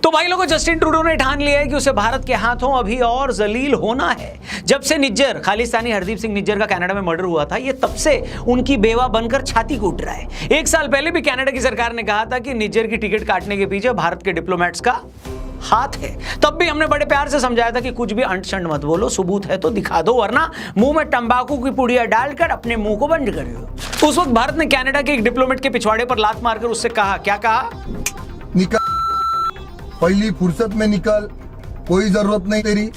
तो भाई लोगों, जस्टिन ट्रूडो ने ठान लिया है कि उसे भारत के हाथों अभी और जलील होना है। जब से निज्जर खालिस्तानी हरदीप सिंह निज्जर का कनाडा में मर्डर हुआ था, ये तब से उनकी बेवा बनकर छाती कूट रहा है। 1 साल पहले भी कनाडा की सरकार ने कहा था कि निज्जर की टिकट काटने के पीछे भारत के डिप्लोमेट्स का हाथ है। तब भी हमने बड़े प्यार से समझाया था कि कुछ भी अंट शंट मत बोलो, सबूत है तो दिखा दो, वरना मुंह में तंबाकू की पुड़िया डालकर अपने मुंह को बंद कर दो। उस वक्त भारत ने कनाडा के एक डिप्लोमेट के पिछवाड़े पर लात मारकर उससे कहा, क्या कहा? निकल, पहली फुर्सत में निकल, कोई जरूरत नहीं तेरी।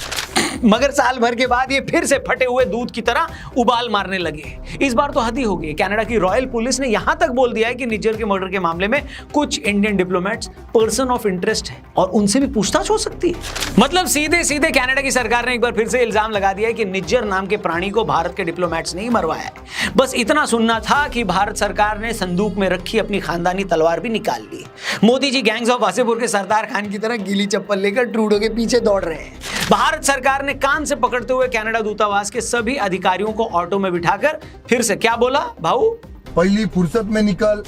मगर साल भर के बाद ये फिर से फटे हुए दूध की तरह उबाल मारने लगे। इस बार तो हद ही हो गई। कनाडा की रॉयल पुलिस ने यहां तक बोल दिया है कि निज्जर के मर्डर के मामले में कुछ Indian diplomats person of interest है और उनसे भी पूछताछ हो सकती है। मतलब सीधे सीधे कनाडा की सरकार ने एक बार फिर से इल्जाम लगा दिया है कि निज्जर नाम के प्राणी को भारत के डिप्लोमेट्स ने ही मरवाया है। बस इतना सुनना था कि भारत सरकार ने संदूक में रखी अपनी खानदानी तलवार भी निकाल ली। मोदी जी गैंग्स ऑफ वासेपुर के सरदार खान की तरह गीली चप्पल लेकर ट्रूडो के पीछे दौड़ रहे हैं। भारत सरकार ने कान से पकड़ते हुए कनाडा दूतावास के सभी अधिकारियों को ऑटो में बिठाकर फिर से क्या बोला भाऊ? पहली फुर्सत में निकल।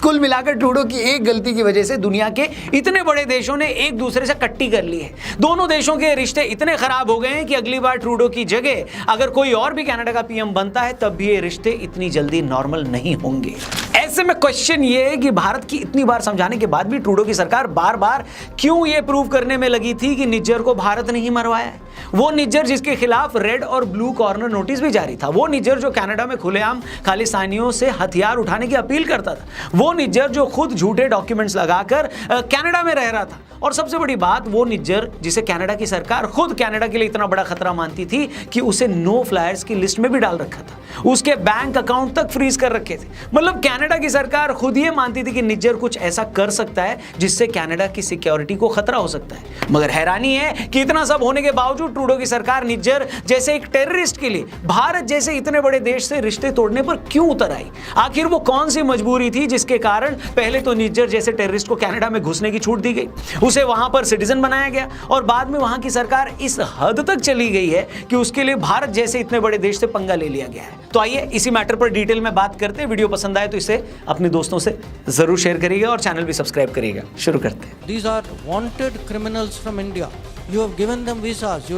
कुल मिलाकर ट्रूडो की एक गलती की वजह से दुनिया के इतने बड़े देशों ने एक दूसरे से कट्टी कर ली है। दोनों देशों के रिश्ते इतने खराब हो गए हैं कि अगली बार ट्रूडो की जगह अगर कोई और भी कनाडा का पीएम बनता है, तब भी ये रिश्ते इतनी जल्दी नॉर्मल नहीं होंगे। ऐसे में क्वेश्चन ये है कि भारत की इतनी बार समझाने के बाद भी ट्रूडो की सरकार बार बार क्यों ये प्रूव करने में लगी थी कि निज्जर को भारत नहीं मरवाया है? वो निज्जर जिसके खिलाफ रेड और ब्लू कॉर्नर नोटिस भी जारी था, वो निज्जर जो कनाडा में खुलेआम खालिस्तानियों से हथियार उठाने की अपील करता था, वो निज्जर जो खुद झूठे डॉक्यूमेंट्स लगाकर कनाडा में रह रहा था, और सबसे बड़ी बात वो निज्जर जिसे कनाडा की सरकार खुद कनाडा के लिए इतना बड़ा खतरा मानती थी कि उसे नो फ्लायर्स की लिस्ट में भी डाल रखा था, उसके बैंक अकाउंट तक फ्रीज कर रखे थे। मतलब कनाडा की सरकार खुद ये मानती थी कि निज्जर कुछ ऐसा कर सकता है जिससे कनाडा की सिक्योरिटी को खतरा हो सकता है। मगर हैरानी है कि इतना सब होने के बावजूद ट्रूडो की सरकार निज्जर जैसे एक टेररिस्ट के लिए भारत जैसे इतने बड़े देश से रिश्ते तोड़ने पर क्यों उतर आई? आखिर वो कौन सी मजबूरी थी जिसके कारण पहले तो निज्जर जैसे टेररिस्ट को कनाडा में घुसने की छूट दी गई, उसे वहां पर सिटीजन बनाया गया, और बाद में वहां की सरकार इस हद तक चली गई है कि उसके लिए भारत जैसे इतने बड़े देश से पंगा ले लिया गया है। तो आइए इसी मैटर पर डिटेल में बात करते हैं। वीडियो पसंद आए तो इसे अपने दोस्तों से जरूर शेयर करिएगा और चैनल भी सब्सक्राइब करिएगा। शुरू करते हैं। These are wanted criminals from India. You have given them visas.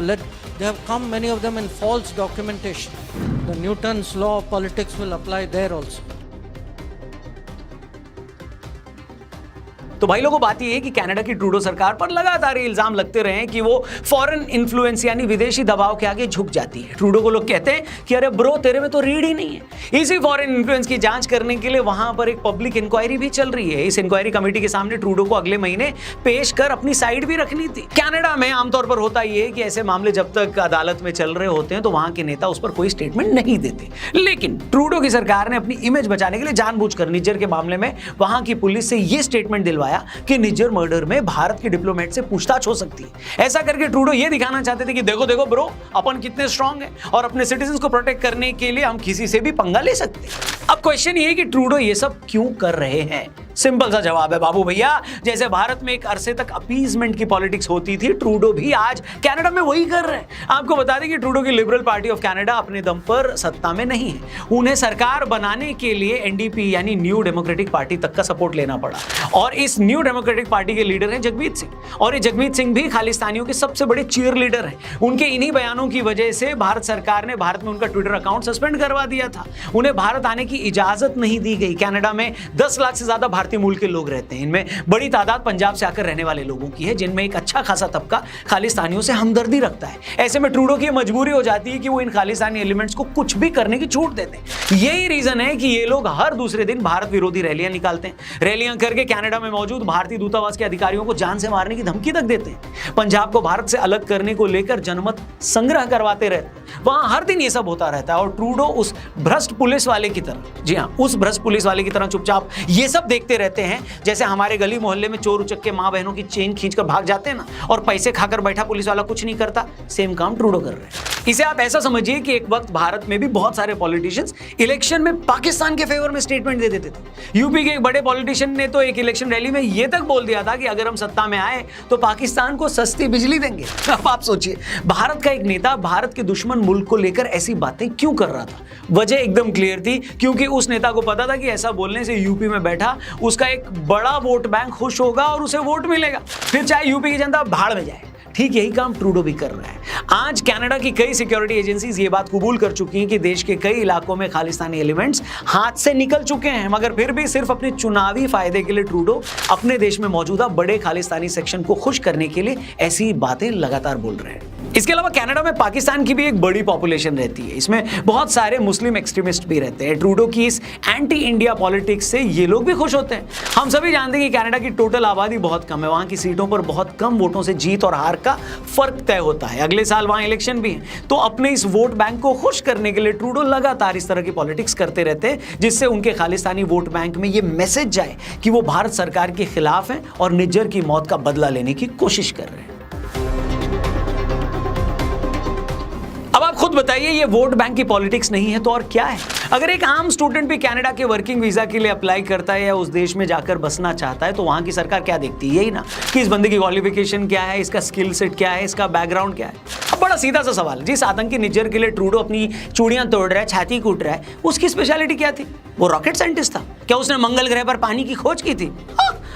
They have come, many of them in false documentation. The Newton's law of politics will apply there also. तो भाई लोगों, बात यह है कि कनाडा की ट्रूडो सरकार पर लगातार इल्जाम लगते रहे हैं कि वो फॉरेन इन्फ्लुएंस यानी विदेशी दबाव के आगे झुक जाती है। ट्रूडो को लोग कहते हैं कि अरे ब्रो, तेरे में तो रीढ़ ही नहीं है। इसी फॉरेन इन्फ्लुएंस की जांच करने के लिए वहां पर एक पब्लिक इंक्वायरी भी चल रही है। इस इंक्वायरी कमेटी के सामने ट्रूडो को अगले महीने पेश कर अपनी साइड भी रखनी थी। कनाडा में आमतौर पर होता यह है कि ऐसे मामले जब तक अदालत में चल रहे होते हैं तो वहां के नेता उस पर कोई स्टेटमेंट नहीं देते। लेकिन ट्रूडो की सरकार ने अपनी इमेज बचाने के लिए जानबूझकर निज्जर के मामले में वहां की पुलिस से यह स्टेटमेंट दिलवाया कि निज्जर मर्डर में भारत के डिप्लोमेट से पूछताछ हो सकती है। ऐसा करके ट्रूडो ये दिखाना चाहते थे कि देखो देखो ब्रो, अपन कितने स्ट्रांग हैं और अपने सिटीजंस को प्रोटेक्ट करने के लिए हम किसी से भी पंगा ले सकते हैं। अब क्वेश्चन ये है कि ट्रूडो ये सब क्यों कर रहे हैं? सिंपल सा जवाब है बाबू भैया, जैसे भारत में एक अरसे तक अपीजमेंट की पॉलिटिक्स होती थी, ट्रूडो भी आज कनाडा में वही कर रहे हैं। आपको बता दें कि ट्रूडो की लिबरल पार्टी ऑफ कनाडा अपने दम पर सत्ता में नहीं है। उन्हें सरकार बनाने के लिए एनडीपी यानी न्यू डेमोक्रेटिक पार्टी तक का सपोर्ट लेना पड़ा, और इस न्यू डेमोक्रेटिक पार्टी के लीडर हैं जगमीत सिंह, और ये जगमीत सिंह भी खालिस्तानियों के सबसे बड़े चीयर लीडर हैं। उनके इन्हीं बयानों की वजह से भारत सरकार ने भारत में उनका ट्विटर अकाउंट सस्पेंड करवा दिया था। उन्हें भारत आने की इजाजत नहीं दी गई। कनाडा में 10 लाख से ज्यादा भारतीय मूल के लोग रहते हैं। इनमें बड़ी तादाद पंजाब से आकर रहने वाले लोगों की है, जिनमें एक अच्छा खासा तबका खालिस्तानियों से हमदर्दी रखता है। ऐसे में ट्रूडो की मजबूरी हो जाती है कि वो इन खालिस्तानी एलिमेंट्स को कुछ भी करने की छूट देते हैं। यही रीजन है कि ये लोग हर दूसरे दिन भारत विरोधी रैलियां निकालते हैं। रैलियां करके कनाडा में मौजूद भारतीय दूतावास के अधिकारियों को जान से मारने की धमकी तक देते हैं। पंजाब को भारत से अलग करने को लेकर जनमत संग्रह करवाते रहते हैं। वहां हर दिन ये सब होता रहता है, और ट्रूडो उस भ्रष्ट पुलिस वाले की तरह, जी हाँ, उस भ्रष्ट पुलिस वाले की तरह चुपचाप ये सब देखते रहते हैं। जैसे हमारे गली मोहल्ले में चोर उचक्के माँ बहनों की चेन खींचकर भाग जाते हैं ना, और पैसे खाकर बैठा पुलिस वाला कुछ नहीं करता, सेम काम ट्रूडो कर रहे हैं। इसे आप ऐसा समझिए कि एक वक्त भारत में भी बहुत सारे पॉलिटिशियंस इलेक्शन में पाकिस्तान के फेवर में स्टेटमेंट दे देते थे। यूपी के एक बड़े पॉलिटिशियन ने तो एक इलेक्शन रैली में यह तक बोल दिया था कि अगर हम सत्ता में आए तो पाकिस्तान को सस्ती बिजली देंगे। अब आप सोचिए, भारत का एक नेता भारत के दुश्मन मुल्क को लेकर ऐसी बातें क्यों कर रहा था? वजह एकदम क्लियर थी, क्योंकि उस नेता को पता था कि ऐसा बोलने से यूपी में बैठा उसका एक बड़ा वोट बैंक खुश होगा और उसे वोट मिलेगा, फिर चाहे यूपी की जनता भाड़ में जाए। ठीक यही काम ट्रूडो भी कर रहा है। आज कनाडा की कई सिक्योरिटी एजेंसीज ये बात कबूल कर चुकी हैं कि देश के कई इलाकों में खालिस्तानी एलिमेंट्स हाथ से निकल चुके हैं, मगर फिर भी सिर्फ अपने चुनावी फायदे के लिए ट्रूडो अपने देश में मौजूदा बड़े खालिस्तानी सेक्शन को खुश करने के लिए ऐसी बातें लगातार बोल रहे हैं। इसके अलावा कनाडा में पाकिस्तान की भी एक बड़ी पॉपुलेशन रहती है, इसमें बहुत सारे मुस्लिम एक्सट्रीमिस्ट भी रहते हैं। ट्रूडो की इस एंटी इंडिया पॉलिटिक्स से ये लोग भी खुश होते हैं। हम सभी जानते हैं कि कनाडा की टोटल आबादी बहुत कम है, वहां की सीटों पर बहुत कम वोटों से जीत और हार का फर्क तय होता है। अगले साल वहां इलेक्शन भी है, तो अपने इस वोट बैंक को खुश करने के लिए ट्रूडो लगातार इस तरह की पॉलिटिक्स करते रहते हैं, जिससे उनके खालिस्तानी वोट बैंक में ये मैसेज जाए कि वो भारत सरकार के खिलाफ हैं और निज्जर की मौत का बदला लेने की कोशिश कर रहे हैं। अब आप खुद बताइए, ये वोट बैंक की पॉलिटिक्स नहीं है तो और क्या है? अगर एक आम स्टूडेंट भी कनाडा के वर्किंग वीजा के लिए अप्लाई करता है या उस देश में जाकर बसना चाहता है, तो वहां की सरकार क्या देखती है? यही ना कि इस बंदे की क्वालिफिकेशन क्या है, इसका स्किल सेट क्या है, इसका बैकग्राउंड क्या है। अब बड़ा सीधा सा सवाल, जिस आतंकी निज्जर के लिए ट्रूडो अपनी चूड़ियां तोड़ रहा है, छाती कूट रहा है, उसकी स्पेशलिटी क्या थी? वो रॉकेट साइंटिस्ट था क्या? उसने मंगल ग्रह पर पानी की खोज की थी?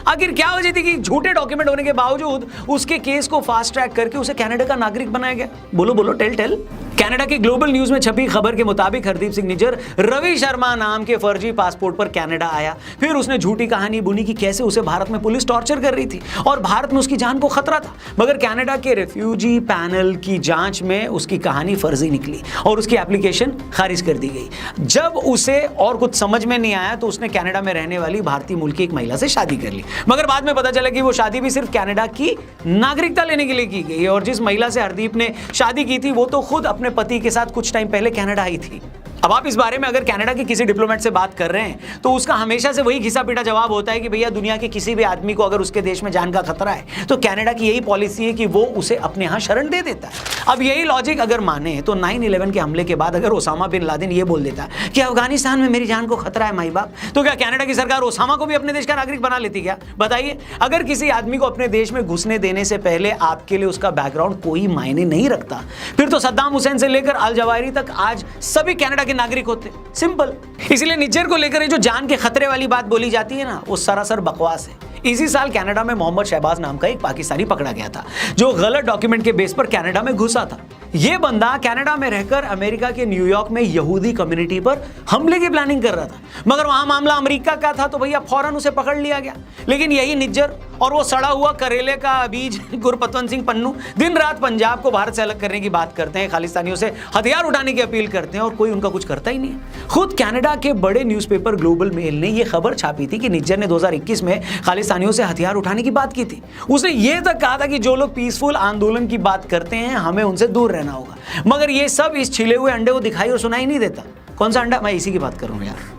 आखिर क्या वजह थी कि झूठे डॉक्यूमेंट होने के बावजूद उसके केस को फास्ट ट्रैक करके उसे कनाडा का नागरिक बनाया गया? बोलो बोलो, टेल। कनाडा के ग्लोबल न्यूज में छपी खबर के मुताबिक हरदीप सिंह निज्जर रवि शर्मा नाम के फर्जी पासपोर्ट पर कनाडा आया, फिर उसने झूठी कहानी बुनी कि कैसे उसे भारत में पुलिस टॉर्चर कर रही थी और भारत में उसकी जान को खतरा था। मगर कनाडा के रेफ्यूजी पैनल की जांच में उसकी कहानी फर्जी निकली और उसकी एप्लीकेशन खारिज कर दी गई। जब उसे और कुछ समझ में नहीं आया तो उसने कनाडा में रहने वाली भारतीय मूल की एक महिला से शादी कर ली, मगर बाद में पता चला कि वो शादी भी सिर्फ कनाडा की नागरिकता लेने के लिए की गई और जिस महिला से हरदीप ने शादी की थी वो तो खुद अपने पति के साथ कुछ टाइम पहले कनाडा आई थी। अब आप इस बारे में अगर कनाडा के किसी डिप्लोमेट से बात कर रहे हैं तो उसका हमेशा से वही घिसा पीटा जवाब होता है कि भैया दुनिया के किसी भी आदमी को अगर उसके देश में जान का खतरा है तो कनाडा की यही पॉलिसी है कि वो उसे अपने यहाँ शरण दे देता है। अब यही लॉजिक अगर माने तो 9/11 के हमले के बाद अगर ओसामा बिन लादेन ये बोल देता कि अफगानिस्तान में मेरी जान को खतरा है माई बाप, तो क्या कनाडा की सरकार ओसामा को भी अपने देश का नागरिक बना लेती क्या? बताइए। अगर किसी आदमी को अपने देश में घुसने देने से पहले आपके लिए उसका बैकग्राउंड कोई मायने नहीं रखता, फिर तो सद्दाम हुसैन से लेकर अल जवाहिरी तक आज सभी कनाडा के नागरिक होते। सिंपल। इसलिए निज्जर को लेकर ये जो जान के खतरे वाली बात बोली जाती है ना, वो सरासर बकवास है। इसी साल कनाडा में मोहम्मद शहबाज नाम का एक पाकिस्तानी पकड़ा गया था जो गलत डॉक्यूमेंट के बेस पर कनाडा में घुसा था। यह बंदा कनाडा में रहकर अमेरिका के न्यूयॉर्क में यहूदी कम्युनिटी पर हमले की प्लानिंग कर रहा था, मगर वहां मामला अमेरिका का था तो भैया फौरन उसे पकड़ लिया गया। लेकिन यही निज्जर और वो सड़ा हुआ करेले का बीज गुरपतवंत सिंह पन्नू दिन रात पंजाब को भारत से अलग करने की बात करते हैं, खालिस्तानियों से हथियार उठाने की अपील करते हैं और कोई उनका कुछ करता ही नहीं है। खुद कनाडा के बड़े न्यूज़पेपर ग्लोबल मेल ने यह खबर छापी थी कि निज्जर ने 2021 में खालिस्तानियों से हथियार उठाने की बात की थी। उसने यह तक कहा था कि जो लोग पीसफुल आंदोलन की बात करते हैं हमें उनसे दूर रहना होगा, मगर ये सब इस छिले हुए अंडे को दिखाई और सुनाई नहीं देता। कौन सा अंडा? मैं इसी की बात कर रहा हूं यार।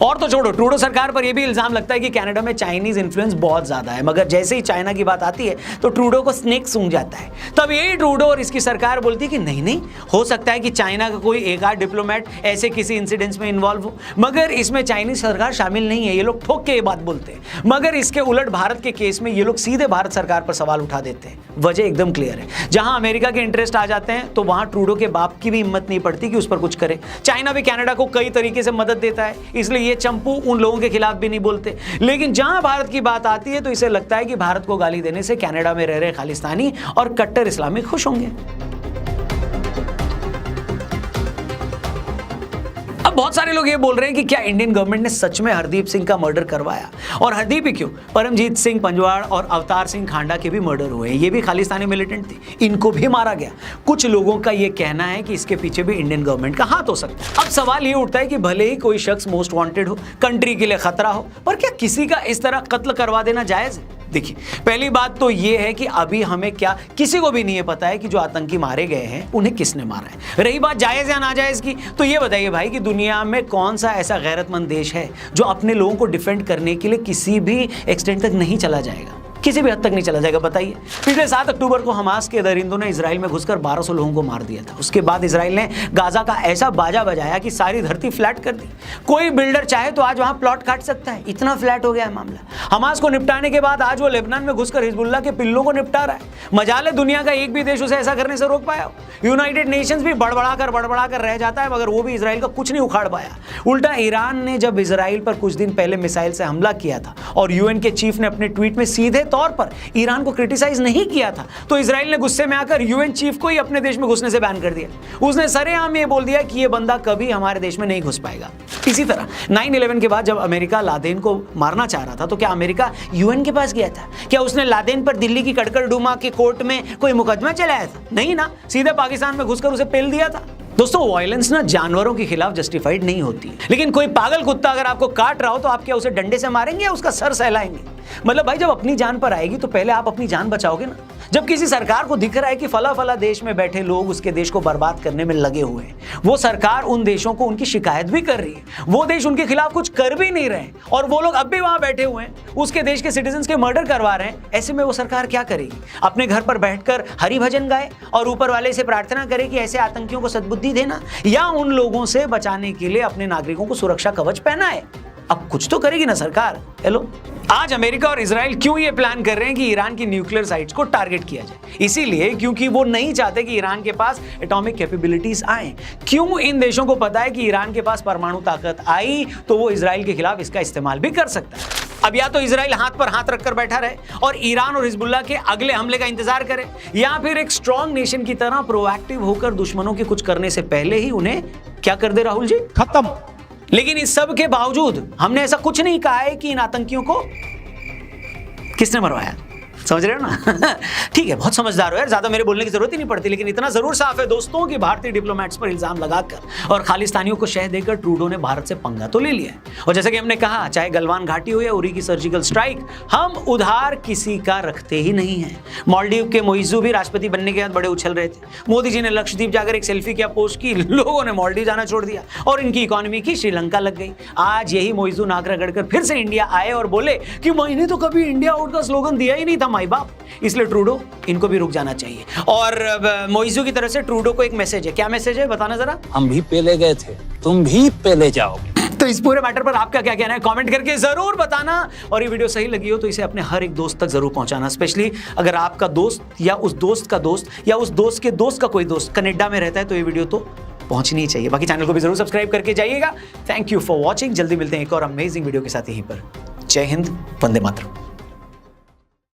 और तो छोड़ो, ट्रूडो सरकार पर यह भी इल्जाम लगता है कि कनाडा में चाइनीज इन्फ्लुएंस बहुत ज्यादा है, मगर जैसे ही चाइना की बात आती है तो ट्रूडो को स्नेक सूंघ जाता है। तब यही ट्रूडो और इसकी सरकार बोलती है कि नहीं, हो सकता है कि चाइना का कोई एक आध डिप्लोमेट ऐसे किसी इंसिडेंट्स में इन्वॉल्व हो, मगर इसमें चाइनीज सरकार शामिल नहीं है। ये लोग ठोक के ये बात बोलते हैं, मगर इसके उलट भारत के केस में ये लोग सीधे भारत सरकार पर सवाल उठा देते हैं। वजह एकदम क्लियर है, जहां अमेरिका के इंटरेस्ट आ जाते हैं तो वहां ट्रूडो के बाप की भी हिम्मत नहीं पड़ती कि उस पर कुछ करे। चाइना भी कनाडा को कई तरीके से मदद देता है, इसलिए ये चंपू उन लोगों के खिलाफ भी नहीं बोलते। लेकिन जहां भारत की बात आती है तो इसे लगता है कि भारत को गाली देने से कनाडा में रह रहे खालिस्तानी और कट्टर इस्लामिक खुश होंगे। अब बहुत सारे लोग ये बोल रहे हैं कि क्या इंडियन गवर्नमेंट ने सच में हरदीप सिंह का मर्डर करवाया? और हरदीप ही क्यों, परमजीत सिंह पंजवाड़ और अवतार सिंह खांडा के भी मर्डर हुए। ये भी खालिस्तानी मिलिटेंट थे, इनको भी मारा गया। कुछ लोगों का ये कहना है कि इसके पीछे भी इंडियन गवर्नमेंट का हाथ हो सकता है। अब सवाल ये उठता है कि भले ही कोई शख्स मोस्ट वांटेड हो, कंट्री के लिए खतरा हो, पर क्या किसी का इस तरह कत्ल करवा देना जायज है? देखिए, पहली बात तो ये है कि अभी हमें क्या किसी को भी नहीं पता है कि जो आतंकी मारे गए हैं उन्हें किसने मारा है। रही बात जायज या नाजायज की, तो ये बताइए भाई कि दुनिया में कौन सा ऐसा गैरतमंद देश है जो अपने लोगों को डिफेंड करने के लिए किसी भी एक्सटेंट तक नहीं चला जाएगा? किसी भी हद तक नहीं चला जाएगा। बताइए, पिछले 7 अक्टूबर को हमास के दरिंदों ने इजराइल में घुसकर 1200 लोगों को मार दिया था। उसके बाद इजराइल ने गाजा का ऐसा बाजा बजाया कि सारी धरती फ्लैट कर दी। कोई बिल्डर चाहे तो आज वहां प्लॉट काट सकता है, इतना फ्लैट हो गया है मामला। हमास को निपटाने के बाद आज वो लेबनान में घुसकर हिजबुल्लाह के पिल्लों को निपटा रहा है। मजाल है दुनिया का एक भी देश उसे ऐसा करने से रोक पाया हो। यूनाइटेड नेशंस भी बड़बड़ाकर रह जाता है, मगर वो भी इजराइल का कुछ नहीं उखाड़ पाया। उल्टा ईरान ने जब इजराइल पर कुछ दिन पहले मिसाइल से हमला किया था और यूएन के चीफ ने अपने ट्वीट में सीधे तौर पर ईरान को क्रिटिसाइज नहीं किया था, तो इजराइल ने गुस्से में आकर यूएन चीफ को ही अपने देश में घुसने से बैन कर दिया। उसने सरेआम ये बोल दिया कि ये बंदा कभी हमारे देश में नहीं घुस पाएगा। इसी तरह 9/11 के बाद जब अमेरिका लादेन को मारना चाह रहा था, तो क्या अमेरिका यूएन के पास गया था? क्या उसने लादेन पर दिल्ली की कड़कड़डुमा के कोर्ट में कोई मुकदमा चलाया था? नहीं ना, सीधे पाकिस्तान में घुसकर उसे पेल दिया था। दोस्तों, वायलेंस ना जानवरों के खिलाफ जस्टिफाइड नहीं होती, लेकिन कोई पागल कुत्ता अगर आपको काट रहा हो तो आप क्या उसे डंडे से मारेंगे या उसका सर सहलाएंगे? मतलब भाई, जब अपनी जान पर आएगी तो पहले आप अपनी जान बचाओगे ना। जब किसी सरकार को दिख रहा है कि फला देश में बैठे लोग उसके देश को बर्बाद करने में लगे हुए हैं, वो सरकार उन देशों को उनकी शिकायत भी कर रही है, वो देश उनके खिलाफ कुछ कर भी नहीं रहे और वो लोग अब भी वहां बैठे हुए हैं, उसके देश के सिटीजन्स के मर्डर करवा रहे हैं, ऐसे में वो सरकार क्या करेगी? अपने घर पर बैठकर हरि भजन गाए और ऊपर वाले से प्रार्थना करे कि ऐसे आतंकियों को सद्बुद्धि देना, या उन लोगों से बचाने के लिए अपने नागरिकों को सुरक्षा कवच पहनाए? अब कुछ तो करेगी ना सरकार। हेलो, आज अमेरिका और इजराइल क्यों ये प्लान कर रहे हैं कि ईरान की न्यूक्लियर साइट्स को टारगेट किया जाए? इसीलिए क्योंकि वो नहीं चाहते कि ईरान के पास एटॉमिक कैपेबिलिटीज आए। क्यों? इन देशों को पता है कि ईरान के पास परमाणु ताकत आई तो वो इजराइल के खिलाफ इसका इस्तेमाल भी कर सकता है। अब या तो इजराइल हाथ पर हाथ रखकर बैठा रहे और ईरान और हिजबुल्लाह के अगले हमले का इंतजार करे, या फिर एक स्ट्रॉन्ग नेशन की तरह प्रोएक्टिव होकर दुश्मनों के कुछ करने से पहले ही उन्हें क्या कर दे राहुल जी? खत्म। लेकिन इस सब के बावजूद हमने ऐसा कुछ नहीं कहा है कि इन आतंकियों को किसने मरवाया। समझ रहे हो ना? ठीक है, बहुत समझदार हो यार, ज्यादा मेरे बोलने की जरूरत ही नहीं पड़ती। लेकिन इतना जरूर साफ है दोस्तों कि भारतीय डिप्लोमेट्स पर इल्जाम लगाकर और खालिस्तानियों को शह देकर ट्रूडो ने भारत से पंगा तो ले लिया है। और जैसे कि हमने कहा, चाहे गलवान घाटी हो या उरी की सर्जिकल स्ट्राइक, हम उधार किसी का रखते ही नहीं है। मालदीव के मोइजू भी राष्ट्रपति बनने के बाद बड़े उछल रहे थे। मोदी जी ने लक्षद्वीप जाकर एक सेल्फी क्या पोस्ट की, लोगों ने मालदीव जाना छोड़ दिया और इनकी इकोनॉमी की श्रीलंका लग गई। आज यही मोइजू नाक रगड़कर फिर से इंडिया आए और बोले कि मैंने तो कभी इंडिया आउट का स्लोगन दिया ही नहीं था माई बाप। इसलिए ट्रूडो, इनको भी रुक जाना चाहिए। और मोइजू की तरफ से ट्रूडो को एक मैसेज है। क्या मैसेज है, बताना जरा। हम भी पेले गए थे, तुम भी पेले जाओगे। तो इस पूरे मैटर पर आपका क्या कहना है, कमेंट करके जरूर बताना। और ये वीडियो सही लगी हो तो इसे अपने हर एक दोस्त तक जरूर पहुंचाना, स्पेशली अगर आपका दोस्त या उस दोस्त का दोस्त या उस दोस्त के दोस्त का कोई दोस्त कनाडा में रहता है, तो ये वीडियो तो पहुंचनी ही चाहिए। बाकी चैनल को भी जरूर सब्सक्राइब करके जाइएगा। Thank you for watching. जल्दी मिलते हैं एक और अमेजिंग वीडियो के साथ यहीं पर। जय हिंद, वंदे मातरम।